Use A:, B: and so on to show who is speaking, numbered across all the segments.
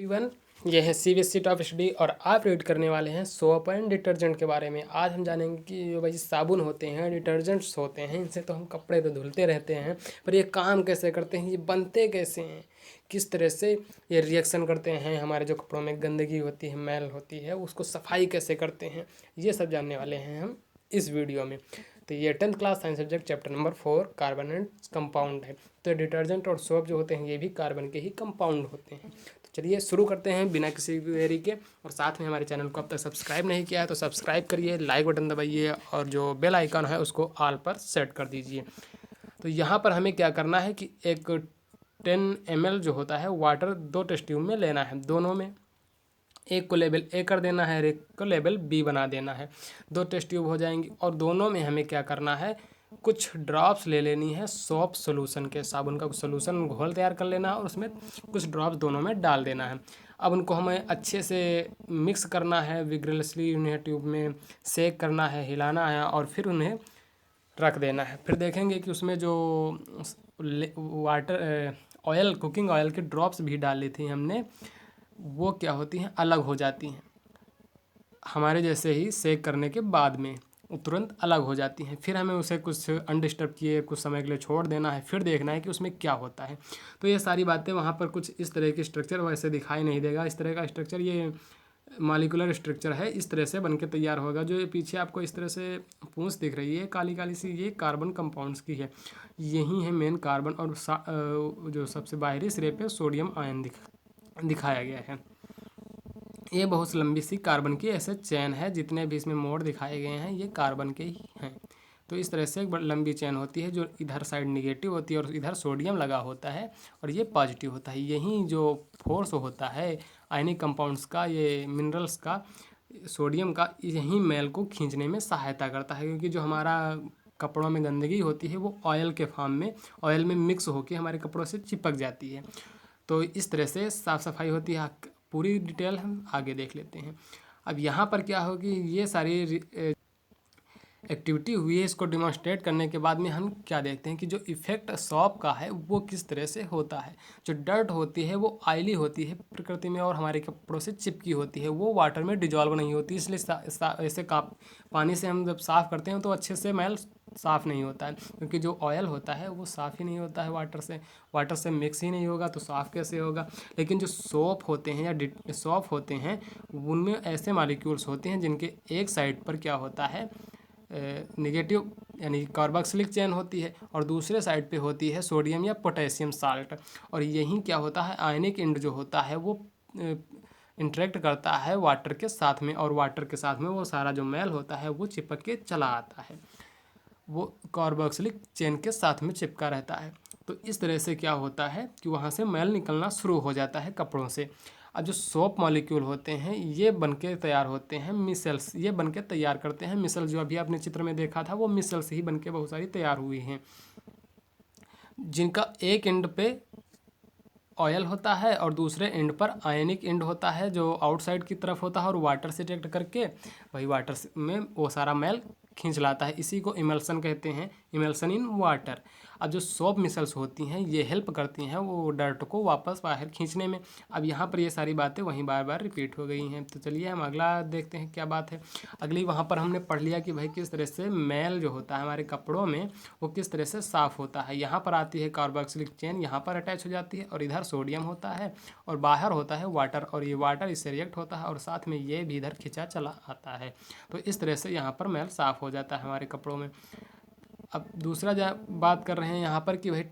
A: Everyone, ये है CBSE top study और आप रीड करने वाले हैं सोप एंड डिटर्जेंट के बारे में। आज हम जानेंगे कि जो भाई साबुन होते हैं, डिटर्जेंट्स होते हैं, इनसे तो हम कपड़े तो धुलते रहते हैं, पर ये काम कैसे करते हैं, ये बनते कैसे हैं, किस तरह से ये रिएक्शन करते हैं, हमारे जो कपड़ों में गंदगी होती है, मैल होती है, उसको सफाई कैसे करते हैं, ये सब जानने वाले हैं हम इस वीडियो में। तो ये 10th class science subject chapter number 4 carbon and compound है। तो डिटर्जेंट और सोप जो होते हैं ये भी कार्बन के ही कंपाउंड होते हैं। तो चलिए शुरू करते हैं बिना किसी देरी के। और साथ में हमारे चैनल को अब तक सब्सक्राइब नहीं किया है तो सब्सक्राइब करिए, लाइक बटन दबाइए और जो बेल आइकन है उसको ऑल पर सेट कर दीजिए। तो यहाँ पर हमें क्या करना है कि एक 10 ml जो होता है वाटर 2 टेस्ट ट्यूब में लेना है। दोनों में एक को लेवल ए कर देना है और एक को लेवल बी बना देना है। 2 टेस्ट ट्यूब हो जाएंगी और दोनों में हमें क्या करना है, कुछ ड्रॉप्स ले लेनी है सोप सोल्यूशन के, साबुन का सोल्यूशन घोल तैयार कर लेना है और उसमें कुछ ड्रॉप्स दोनों में डाल देना है। अब उनको हमें अच्छे से मिक्स करना है, विग्रसली उन्हें ट्यूब में सेक करना है, हिलाना है और फिर उन्हें रख देना है। फिर देखेंगे कि उसमें जो वाटर ऑयल, कुकिंग ऑयल के ड्रॉप्स भी डाली थी हमने, वो क्या होती हैं, अलग हो जाती हैं। हमारे जैसे ही सेक करने के बाद में वो तुरंत अलग हो जाती हैं। फिर हमें उसे कुछ अनडिस्टर्ब किए कुछ समय के लिए छोड़ देना है, फिर देखना है कि उसमें क्या होता है। तो ये सारी बातें वहाँ पर कुछ इस तरह की स्ट्रक्चर वैसे दिखाई नहीं देगा। इस तरह का स्ट्रक्चर ये मॉलिक्यूलर स्ट्रक्चर है, इस तरह से बनके तैयार होगा। जो ये पीछे आपको इस तरह से पूंछ दिख रही है काली काली सी, ये कार्बन कंपाउंड्स की है। यही है मेन कार्बन और जो सबसे बाहरी सिरे पे सोडियम आयन दिखाया गया है। ये बहुत लंबी सी कार्बन की ऐसे चैन है, जितने भी इसमें मोड़ दिखाए गए हैं ये कार्बन के ही हैं। तो इस तरह से एक बड़ी लंबी चैन होती है, जो इधर साइड निगेटिव होती है और इधर सोडियम लगा होता है और ये पॉजिटिव होता है। यही जो फोर्स होता है आयनिक कंपाउंड्स का, ये मिनरल्स का, सोडियम का, यही मैल को खींचने में सहायता करता है। क्योंकि जो हमारा कपड़ों में गंदगी होती है वो ऑयल के फॉर्म में, ऑयल में मिक्स होकर हमारे कपड़ों से चिपक जाती है। तो इस तरह से साफ़ सफाई होती है। पूरी डिटेल हम आगे देख लेते हैं। अब यहाँ पर क्या होगी, ये सारी एक्टिविटी हुई है, इसको डिमॉन्स्ट्रेट करने के बाद में हम क्या देखते हैं कि जो इफ़ेक्ट सॉप का है वो किस तरह से होता है। जो डर्ट होती है वो ऑयली होती है प्रकृति में और हमारे कपड़ों से चिपकी होती है, वो वाटर में डिजॉल्व नहीं होती। इसलिए ऐसे पानी से हम जब साफ़ करते हैं तो अच्छे से मैल साफ़ नहीं होता है, क्योंकि जो ऑयल होता है वो साफ़ ही नहीं होता है वाटर से मिक्स ही नहीं होगा तो साफ़ कैसे होगा। लेकिन जो सोप होते हैं या सॉप होते हैं, उनमें ऐसे मॉलिक्यूल्स होते हैं जिनके एक साइड पर क्या होता है, निगेटिव यानी कार्बोक्सिलिक चेन होती है और दूसरे साइड पे होती है सोडियम या पोटेशियम साल्ट। और यही क्या होता है, आयनिक एंड जो होता है वो इंटरेक्ट करता है वाटर के साथ में और वाटर के साथ में वो सारा जो मैल होता है वो चिपक के चला आता है, वो कार्बोक्सिलिक चेन के साथ में चिपका रहता है। तो इस तरह से क्या होता है कि वहाँ से मैल निकलना शुरू हो जाता है कपड़ों से। अब जो सोप मॉलिक्यूल होते हैं ये बनके तैयार होते हैं मिसल्स, ये बनके तैयार करते हैं मिसल्स। जो अभी आपने चित्र में देखा था वो मिसल्स ही बनके बहुत सारी तैयार हुई हैं, जिनका एक एंड पे ऑयल होता है और दूसरे एंड पर आयनिक एंड होता है जो आउटसाइड की तरफ होता है और वाटर से रिएक्ट करके वही वाटर में वो सारा मैल खींच लाता है। इसी को इमल्सन कहते हैं, इमल्सन इन वाटर। अब जो सोप मिसल्स होती हैं ये हेल्प करती हैं वो डर्ट को वापस बाहर खींचने में। अब यहाँ पर ये सारी बातें वहीं बार बार रिपीट हो गई हैं। तो चलिए हम अगला देखते हैं क्या बात है। अगली वहाँ पर हमने पढ़ लिया कि भाई किस तरह से मैल जो होता है हमारे कपड़ों में वो किस तरह से साफ़ होता है। यहाँ पर आती है कार्बोक्सिलिक चेन, यहाँ पर अटैच हो जाती है और इधर सोडियम होता है और बाहर होता है वाटर, और ये वाटर इससे रिएक्ट होता है और साथ में ये भी इधर खिंचा चला आता है। तो इस तरह से यहाँ पर मैल साफ़ हो जाता है हमारे कपड़ों में। अब दूसरा बात कर रहे हैं यहाँ पर कि भाई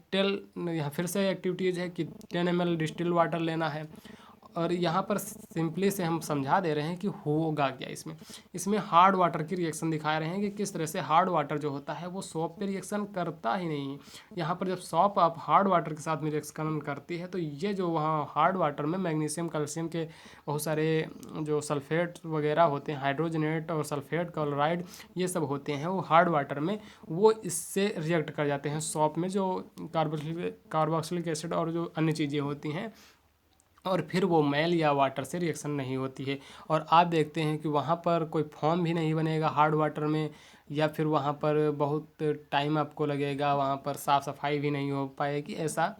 A: यहाँ फिर से एक्टिविटीज़ है कि 10 ml डिस्टिल वाटर लेना है। और यहाँ पर सिंपली से हम समझा दे रहे हैं कि होगा क्या इसमें हार्ड वाटर की रिएक्शन दिखा रहे हैं कि किस तरह से हार्ड वाटर जो होता है वो सॉप पे रिएक्शन करता ही नहीं है। यहाँ पर जब सॉप आप हार्ड वाटर के साथ में रिएक्शन करती है तो ये जो वहाँ हार्ड वाटर में मैग्नीशियम कैल्शियम के बहुत सारे जो सल्फेट वगैरह होते हैं, हाइड्रोजनेट और सल्फेट क्लोराइड, ये सब होते हैं वो हार्ड वाटर में, वो इससे रिएक्ट कर जाते हैं सॉप में जो कार्बोक्सिलिक एसिड और जो अन्य चीज़ें होती हैं, और फिर वो मैल या वाटर से रिएक्शन नहीं होती है। और आप देखते हैं कि वहाँ पर कोई फॉर्म भी नहीं बनेगा हार्ड वाटर में, या फिर वहाँ पर बहुत टाइम आपको लगेगा, वहाँ पर साफ़ सफाई भी नहीं हो पाएगी, ऐसा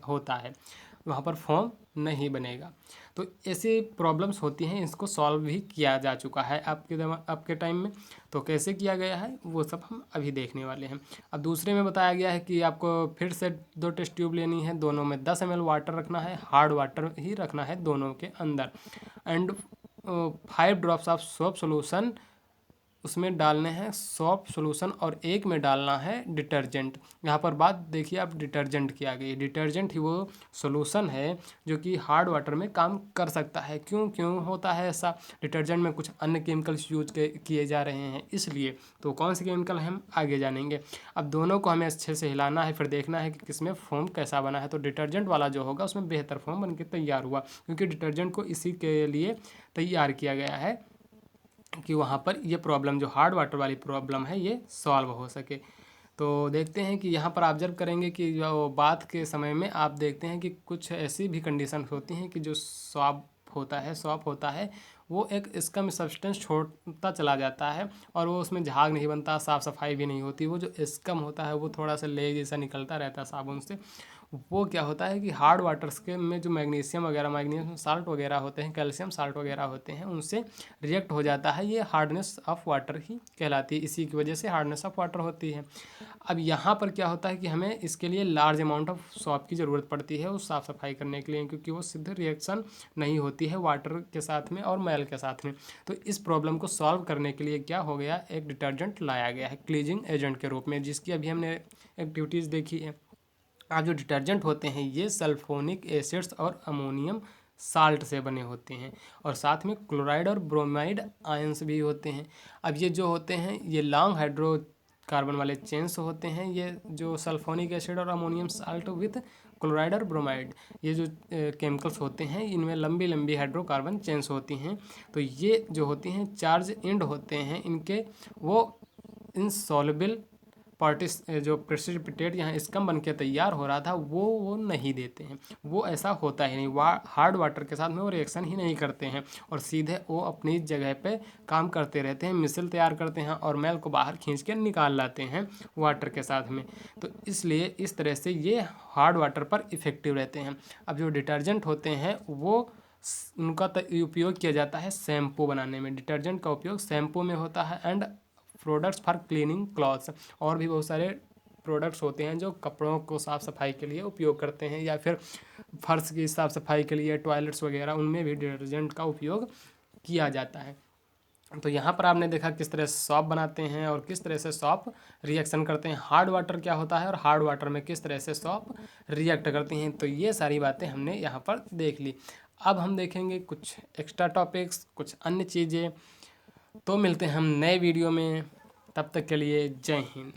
A: होता है। वहाँ पर फोम नहीं बनेगा। तो ऐसी प्रॉब्लम्स होती हैं, इसको सॉल्व भी किया जा चुका है आपके टाइम में। तो कैसे किया गया है वो सब हम अभी देखने वाले हैं। अब दूसरे में बताया गया है कि आपको फिर से 2 टेस्ट ट्यूब लेनी है, दोनों में 10 ml वाटर रखना है, हार्ड वाटर ही रखना है दोनों के अंदर, and 5 drops of soap solution उसमें डालने हैं सॉप सोल्यूशन, और एक में डालना है डिटर्जेंट। यहाँ पर बात देखिए आप डिटर्जेंट की आ गई। डिटर्जेंट ही वो सोल्यूशन है जो कि हार्ड वाटर में काम कर सकता है। क्यों होता है ऐसा? डिटर्जेंट में कुछ अन्य केमिकल्स यूज किए जा रहे हैं, इसलिए। तो कौन से केमिकल हम आगे जानेंगे। अब दोनों को हमें अच्छे से हिलाना है, फिर देखना है कि किसमें फोम कैसा बना है। तो डिटर्जेंट वाला जो होगा उसमें बेहतर फोम बन के तैयार हुआ, क्योंकि डिटर्जेंट को इसी के लिए तैयार किया गया है कि वहाँ पर ये प्रॉब्लम जो हार्ड वाटर वाली प्रॉब्लम है ये सॉल्व हो सके। तो देखते हैं कि यहाँ पर ऑब्जर्व करेंगे कि जो बात के समय में आप देखते हैं कि कुछ ऐसी भी कंडीशन होती हैं कि जो सॉप होता है वो एक स्कम सब्सटेंस छोड़ता चला जाता है, और वो उसमें झाग नहीं बनता, साफ़ सफाई भी नहीं होती। वो जो स्कम होता है वो थोड़ा सा ले जैसा निकलता रहता है साबुन से। वो क्या होता है कि हार्ड वाटर्स के में जो मैग्नीशियम साल्ट वगैरह होते हैं, कैल्शियम साल्ट वगैरह होते हैं, उनसे रिएक्ट हो जाता है। ये हार्डनेस ऑफ वाटर ही कहलाती है, इसी की वजह से हार्डनेस ऑफ वाटर होती है। अब यहाँ पर क्या होता है कि हमें इसके लिए लार्ज अमाउंट ऑफ सॉप की ज़रूरत पड़ती है उस साफ़ सफाई करने के लिए, क्योंकि वो सीधे रिएक्शन नहीं होती है वाटर के साथ में और मैल के साथ में। तो इस प्रॉब्लम को सॉल्व करने के लिए क्या हो गया, एक डिटर्जेंट लाया गया है क्लीजिंग एजेंट के रूप में, जिसकी अभी हमने एक्टिविटीज़ देखी है। अब जो डिटर्जेंट होते हैं ये सल्फोनिक एसिड्स और अमोनियम साल्ट से बने होते हैं, और साथ में क्लोराइड और ब्रोमाइड आयंस भी होते हैं। अब ये जो होते हैं ये लॉन्ग हाइड्रोकार्बन वाले चेन्स होते हैं। ये जो सल्फोनिक एसिड और अमोनियम साल्ट विथ क्लोराइड और ब्रोमाइड, ये जो केमिकल्स होते हैं इनमें लंबी लंबी हाइड्रोकार्बन चेन्स होती हैं। तो ये जो होती हैं चार्ज एंड होते हैं इनके, वो इनसॉल्युबल पार्टिस जो प्रेसिपिटेट यहाँ स्कम बन के तैयार हो रहा था वो नहीं देते हैं। वो ऐसा होता ही नहीं, हार्ड वाटर के साथ में वो रिएक्शन ही नहीं करते हैं, और सीधे वो अपनी जगह पे काम करते रहते हैं, मिसल तैयार करते हैं और मैल को बाहर खींच के निकाल लाते हैं वाटर के साथ में। तो इसलिए इस तरह से ये हार्ड वाटर पर इफ़ेक्टिव रहते हैं। अब जो डिटर्जेंट होते हैं वो उनका उपयोग किया जाता है शैम्पू बनाने में। डिटर्जेंट का उपयोग शैम्पू में होता है, and products for cleaning clothes, और भी बहुत सारे प्रोडक्ट्स होते हैं जो कपड़ों को साफ़ सफाई के लिए उपयोग करते हैं, या फिर फर्श की साफ़ सफाई के लिए टॉयलेट्स वगैरह, उनमें भी डिटर्जेंट का उपयोग किया जाता है। तो यहाँ पर आपने देखा किस तरह से सॉप बनाते हैं और किस तरह से सॉप रिएक्शन करते हैं। हार्ड वाटर क्या होता है और हार्ड वाटर में किस तरह से सॉप रिएक्ट करती हैं। तो ये सारी बातें हमने यहाँ पर देख ली। अब हम देखेंगे कुछ एक्स्ट्रा टॉपिक्स, कुछ अन्य चीज़ें। तो मिलते हैं हम नए वीडियो में, तब तक के लिए जय हिंद।